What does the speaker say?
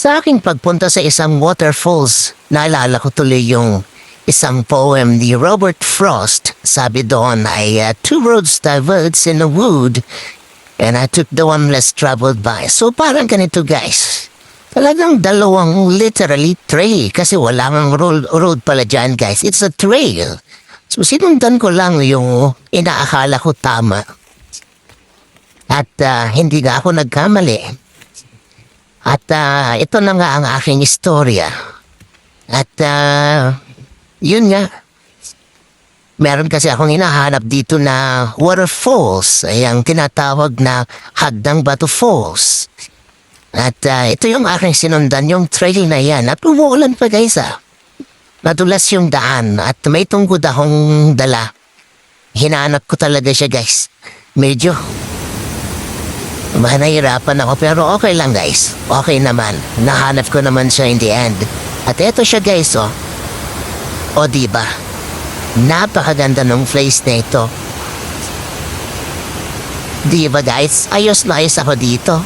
Sa aking pagpunta sa isang waterfalls, naalala ko tuloy yung isang poem ni Robert Frost. Sabi doon ay, two roads diverge in a wood, and I took the one less traveled by. So parang ganito guys. Talagang dalawang literally trail kasi wala mang road pala dyan guys. It's a trail. So sinundan ko lang yung inaakala ko tama. At hindi nga ako nagkamali. At ito na nga ang aking istorya. At yun nga. Meron kasi akong hinahanap dito na waterfalls. Ay ang tinatawag na Hadang Batu Falls. At ito yung aking sinundan, yung trail na yan. At umuulan pa guys Madulas yung daan at may tunggod akong dala. Hinahanap ko talaga siya guys. Medyo nahirapan ako pero okay lang guys. Okay naman. Nahanap ko naman siya in the end. At eto siya guys O diba? Napakaganda ng place na ito. Diba guys? Ayos na ayos ako dito.